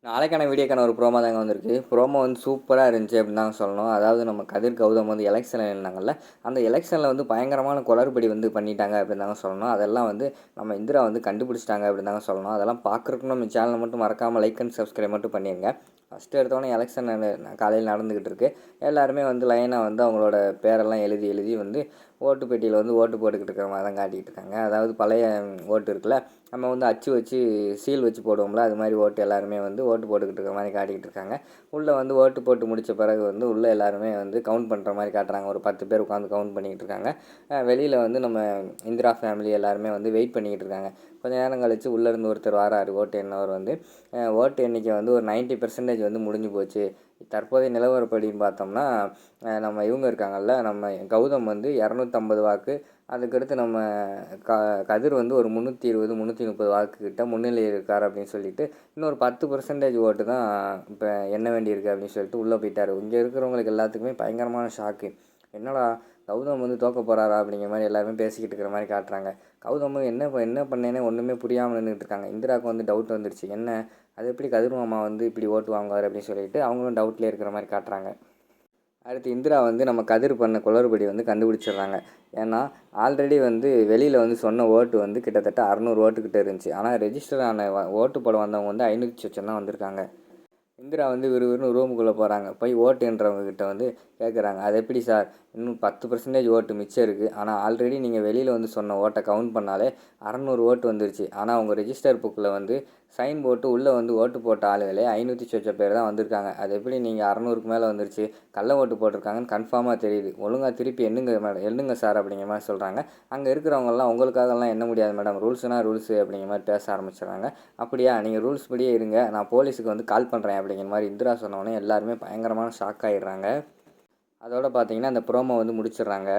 நாளைக்கான வீடியோக்கான ஒரு ப்ரோமோ தாங்க வந்திருக்கு. ப்ரோமோ வந்து சூப்பராக இருந்துச்சு அப்படின்னு தாங்க சொல்லணும். அதாவது நம்ம கதிர் கௌதம் வந்து எலெக்ஷனில் நின்னாங்கல்ல, அந்த எலெக்ஷனில் வந்து பயங்கரமான குளறுபடி வந்து பண்ணிட்டாங்க அப்படின்னு தாங்க சொல்லணும். அதெல்லாம் வந்து நம்ம இந்திரா வந்து கண்டுபிடிச்சிட்டாங்க அப்படின்னு தாங்க சொல்லணும். அதெல்லாம் பார்க்குறதுக்கு நம்ம சேனலை மட்டும் மறக்காமல் லைக் அண்ட் சப்ஸ்கிரைப் மட்டும் பண்ணிடுங்க. ஃபஸ்ட்டு எடுத்தோடனே எலெக்ஷன் காலையில் நடந்துக்கிட்டு இருக்குது. எல்லாருமே வந்து லைனாக வந்து அவங்களோட பேரெல்லாம் எழுதி எழுதி வந்து ஓட்டு பெட்டியில் வந்து ஓட்டு போட்டுக்கிட்டு இருக்கிற மாதிரி தான் காட்டிக்கிட்டு இருக்காங்க. அதாவது பழைய ஓட்டு இருக்குல்ல, நம்ம வந்து அச்சு வச்சு சீல் வச்சு போடுவோம்ல, அது மாதிரி ஓட்டு எல்லாருமே வந்து ஓட்டு போட்டுக்கிட்டு இருக்கிற மாதிரி காட்டிக்கிட்டு இருக்காங்க. உள்ளே வந்து ஓட்டு போட்டு முடித்த பிறகு வந்து உள்ளே எல்லாருமே வந்து கவுண்ட் பண்ணுற மாதிரி காட்டுறாங்க. ஒரு 10 பேர் உட்காந்து கவுண்ட் பண்ணிக்கிட்டு இருக்காங்க. வெளியில் வந்து நம்ம இந்திரா ஃபேமிலி எல்லாருமே வந்து வெயிட் பண்ணிக்கிட்டு இருக்காங்க. கொஞ்சம் நேரம் கழித்து உள்ளேருந்து ஒருத்தர் வராரு, ஓட்டு எண்ணவர் வந்து ஓட்டு எண்ணிக்கை வந்து ஒரு 90% வந்து முடிஞ்சு போச்சு. தற்போதைய நிலவரப்படின்னு பார்த்தோம்னா நம்ம இவங்க இருக்காங்கல்ல, நம்ம கௌதம் வந்து 250 வாக்கு, அதுக்கடுத்து நம்ம கதிர் வந்து ஒரு 320 330 வாக்குக்கிட்ட முன்னிலையில் இருக்கார் அப்படின்னு சொல்லிட்டு இன்னொரு 10% ஓட்டு தான் இப்போ எண்ண வேண்டியிருக்கு அப்படின்னு சொல்லிட்டு உள்ளே போயிட்டார். இங்கே இருக்கிறவங்களுக்கு எல்லாத்துக்குமே பயங்கரமான ஷாக்கு. என்னடா கௌதம் வந்து தோக்க போகிறாரா அப்படிங்கிற மாதிரி எல்லாருமே பேசிக்கிட்டு இருக்கிற மாதிரி காட்டுறாங்க. கௌதம் என்ன பண்ணேனே ஒன்றுமே புரியாமல் நின்றுட்டு இருக்காங்க. இந்திராவுக்கு வந்து டவுட் வந்துடுச்சு. என்ன அது எப்படி கதிர் மாமா வந்து இப்படி ஓட்டு வாங்குவார் அப்படின்னு சொல்லிட்டு அவங்களும் டவுட்லேயே இருக்கிற மாதிரி காட்டுறாங்க. அடுத்து இந்திரா வந்து நம்ம கதிர் பண்ண குளறுபடி வந்து கண்டுபிடிச்சிடுறாங்க. ஏன்னா ஆல்ரெடி வந்து வெளியில் வந்து சொன்ன ஓட்டு வந்து கிட்டத்தட்ட 600 ஓட்டுக்கிட்ட இருந்துச்சு. ஆனால் ரெஜிஸ்டர் ஆன ஓட்டு போட வந்தவங்க வந்து 500 சொச்சம் தான் வந்திருக்காங்க. இந்திரா வந்து விறுவிறுன்னு ரூமுக்குள்ளே போகிறாங்க. போய் ஓட்டுன்றவங்ககிட்ட வந்து கேட்குறாங்க, அது எப்படி சார் இன்னும் 10% ஓட்டு மிச்சம் இருக்குது, ஆனால் ஆல்ரெடி நீங்கள் வெளியில் வந்து சொன்ன ஓட்டை கவுண்ட் பண்ணாலே 600 ஓட்டு வந்துருச்சு. ஆனால் உங்கள் ரெஜிஸ்டர் புக்கில் வந்து சைன் போட்டு உள்ளே வந்து ஓட்டு போட்ட ஆளுகளே 500 சொச்ச பேர் தான் வந்திருக்காங்க. அது எப்படி நீங்கள் 600க்கு மேலே வந்துருச்சு, கள்ள ஓட்டு போட்டிருக்காங்கன்னு கன்ஃபார்மாக தெரியுது. ஒழுங்காக திருப்பி எண்ணுங்க மேடம், எண்ணுங்க சார் அப்படிங்கிற மாதிரி சொல்கிறாங்க. அங்கே இருக்கிறவங்கலாம் உங்களுக்காகலாம் எண்ண முடியாது மேடம், ரூல்ஸுனா ரூல்ஸு அப்படிங்கிற மாதிரி பேச ஆரம்பிச்சிடுறாங்க. அப்படியா, நீங்கள் ரூல்ஸ் படியே இருங்க, நான் போலீஸுக்கு வந்து கால் பண்ணுறேன் அப்படிங்கிற மாதிரி இந்திரா சொன்னோடனே எல்லாருமே பயங்கரமான ஷாக் ஆகிடுறாங்க. அதோடு பார்த்தீங்கன்னா அந்த ப்ரோமோ வந்து முடிச்சிடுறாங்க.